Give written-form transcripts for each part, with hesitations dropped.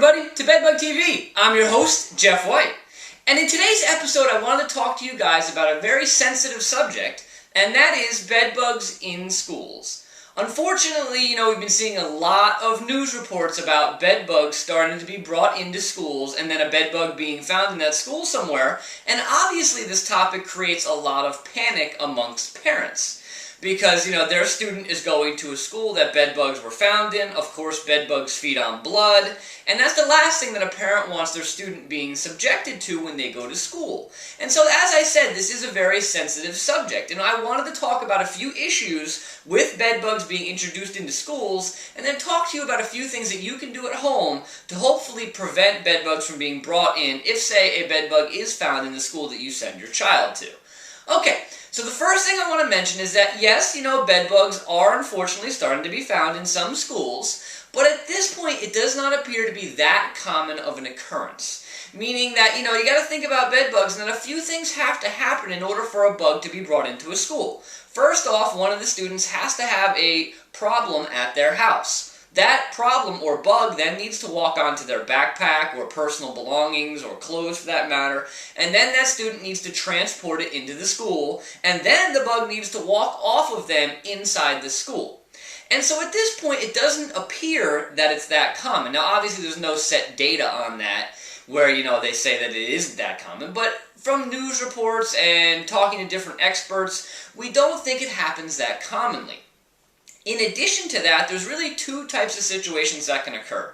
everybody to Bedbug TV. I'm your host, Jeff White. And in today's episode, I wanted to talk to you guys about a very sensitive subject, and that is bedbugs in schools. Unfortunately, we've been seeing a lot of news reports about bedbugs starting to be brought into schools and then a bedbug being found in that school somewhere. And obviously this topic creates a lot of panic amongst parents. Because, their student is going to a school that bedbugs were found in. Of course, bedbugs feed on blood. And that's the last thing that a parent wants their student being subjected to when they go to school. And so, as I said, this is a very sensitive subject. And I wanted to talk about a few issues with bedbugs being introduced into schools, and then talk to you about a few things that you can do at home to hopefully prevent bedbugs from being brought in if, say, a bedbug is found in the school that you send your child to. Okay. So the first thing I want to mention is that, yes, bedbugs are unfortunately starting to be found in some schools, but at this point it does not appear to be that common of an occurrence. Meaning that, you got to think about bedbugs, and that a few things have to happen in order for a bug to be brought into a school. First off, one of the students has to have a problem at their house. That problem or bug then needs to walk onto their backpack or personal belongings or clothes for that matter, and then that student needs to transport it into the school, and then the bug needs to walk off of them inside the school. And so at this point it doesn't appear that it's that common. Now obviously there's no set data on that where they say that it isn't that common, but from news reports and talking to different experts, we don't think it happens that commonly. In addition to that, there's really two types of situations that can occur.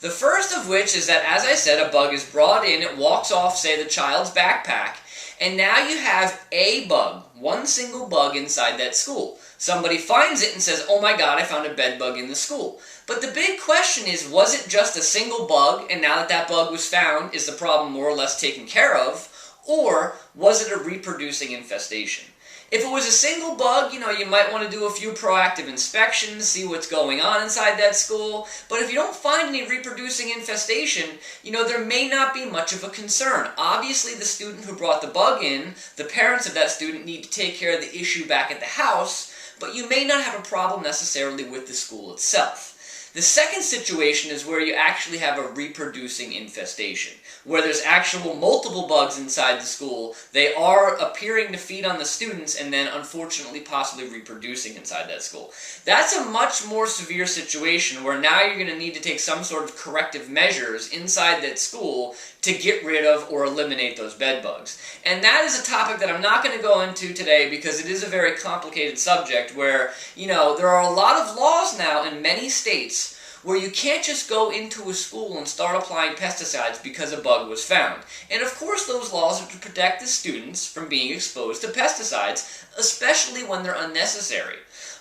The first of which is that, as I said, a bug is brought in, it walks off, say, the child's backpack, and now you have a bug, one single bug inside that school. Somebody finds it and says, oh my god, I found a bed bug in the school. But the big question is, was it just a single bug, and now that that bug was found, is the problem more or less taken care of, or was it a reproducing infestation? If it was a single bug, you might want to do a few proactive inspections, see what's going on inside that school. But if you don't find any reproducing infestation, there may not be much of a concern. Obviously, the student who brought the bug in, the parents of that student need to take care of the issue back at the house, but you may not have a problem necessarily with the school itself. The second situation is where you actually have a reproducing infestation, where there's actual multiple bugs inside the school. They are appearing to feed on the students and then unfortunately possibly reproducing inside that school. That's a much more severe situation where now you're going to need to take some sort of corrective measures inside that school to get rid of or eliminate those bed bugs. And that is a topic that I'm not going to go into today because it is a very complicated subject where, there are a lot of laws now in many states where you can't just go into a school and start applying pesticides because a bug was found. And of course those laws are to protect the students from being exposed to pesticides, especially when they're unnecessary.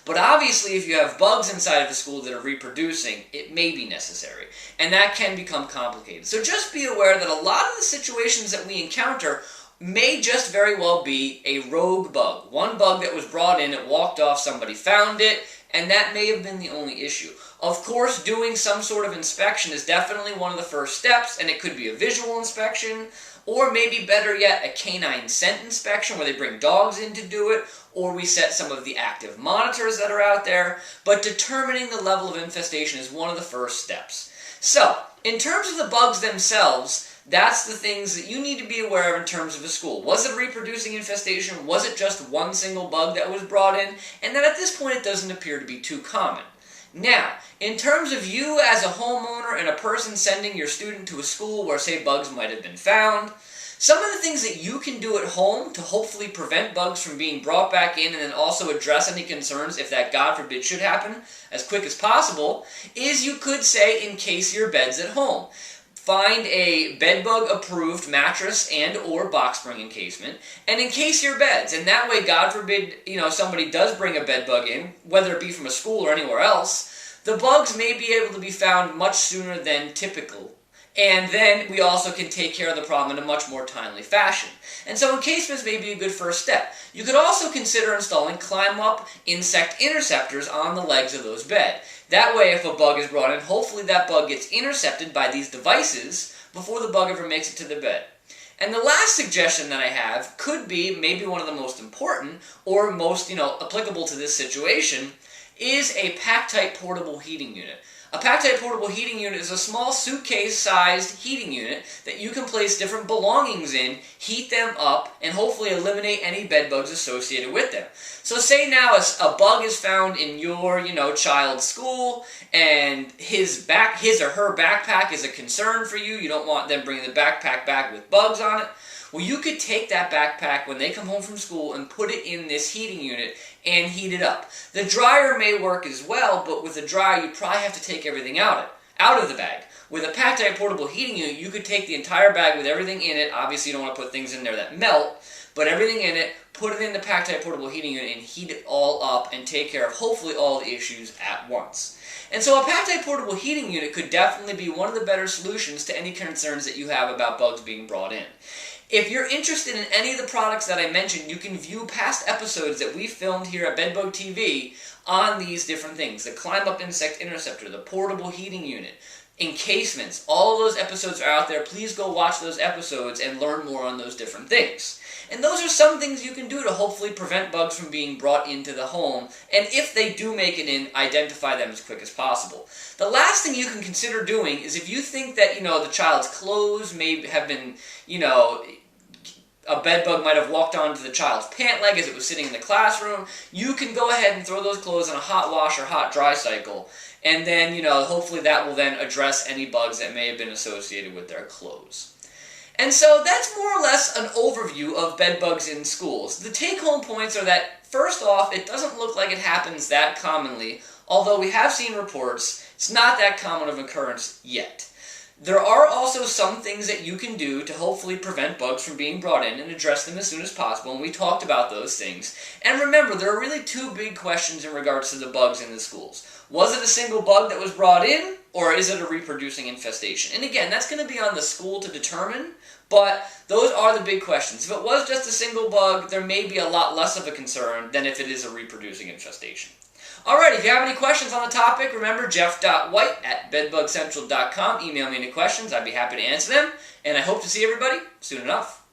But obviously if you have bugs inside of a school that are reproducing, it may be necessary. And that can become complicated. So just be aware that a lot of the situations that we encounter may just very well be a rogue bug. One bug that was brought in, it walked off, somebody found it, and that may have been the only issue. Of course, doing some sort of inspection is definitely one of the first steps, and it could be a visual inspection, or maybe better yet, a canine scent inspection where they bring dogs in to do it, or we set some of the active monitors that are out there, but determining the level of infestation is one of the first steps. So, in terms of the bugs themselves, that's the things that you need to be aware of in terms of a school. Was it a reproducing infestation? Was it just one single bug that was brought in? And then at this point it doesn't appear to be too common. Now, in terms of you as a homeowner and a person sending your student to a school where, say, bugs might have been found, some of the things that you can do at home to hopefully prevent bugs from being brought back in and then also address any concerns if that, God forbid, should happen as quick as possible, is you could, say, encase your beds at home. Find a bedbug-approved mattress and or box spring encasement and encase your beds. And that way, God forbid, somebody does bring a bedbug in, whether it be from a school or anywhere else, the bugs may be able to be found much sooner than typical. And then we also can take care of the problem in a much more timely fashion. And so encasements may be a good first step. You could also consider installing climb-up insect interceptors on the legs of those beds. That way, if a bug is brought in, hopefully that bug gets intercepted by these devices before the bug ever makes it to the bed. And the last suggestion that I have could be maybe one of the most important or most, applicable to this situation is a pack-type portable heating unit. A pack-type portable heating unit is a small suitcase-sized heating unit that you can place different belongings in, heat them up, and hopefully eliminate any bed bugs associated with them. So say now a bug is found in your, child's school, and his or her backpack is a concern for you. You don't want them bringing the backpack back with bugs on it. Well, you could take that backpack when they come home from school and put it in this heating unit and heat it up. The dryer may work as well, but with the dryer you probably have to take everything out of the bag. With a pack-type portable heating unit, you could take the entire bag with everything in it. Obviously, you don't want to put things in there that melt, but everything in it, put it in the pack-type portable heating unit and heat it all up and take care of hopefully all the issues at once. And so a pack-type portable heating unit could definitely be one of the better solutions to any concerns that you have about bugs being brought in. If you're interested in any of the products that I mentioned, you can view past episodes that we filmed here at Bedbug TV on these different things. The Climb-Up Insect Interceptor, the portable heating unit, encasements, all of those episodes are out there. Please go watch those episodes and learn more on those different things. And those are some things you can do to hopefully prevent bugs from being brought into the home, and if they do make it in, identify them as quick as possible. The last thing you can consider doing is if you think that, the child's clothes may have been, a bed bug might have walked onto the child's pant leg as it was sitting in the classroom, you can go ahead and throw those clothes in a hot wash or hot dry cycle, and then, hopefully that will then address any bugs that may have been associated with their clothes. And so that's more or less an overview of bed bugs in schools. The take-home points are that, first off, it doesn't look like it happens that commonly, although we have seen reports. It's not that common of an occurrence yet. There are also some things that you can do to hopefully prevent bugs from being brought in and address them as soon as possible, and we talked about those things. And remember, there are really two big questions in regards to the bugs in the schools. Was it a single bug that was brought in, or is it a reproducing infestation? And again, that's going to be on the school to determine, but those are the big questions. If it was just a single bug, there may be a lot less of a concern than if it is a reproducing infestation. Alright, if you have any questions on the topic, remember jeff.white@bedbugcentral.com. Email me any questions. I'd be happy to answer them, and I hope to see everybody soon enough.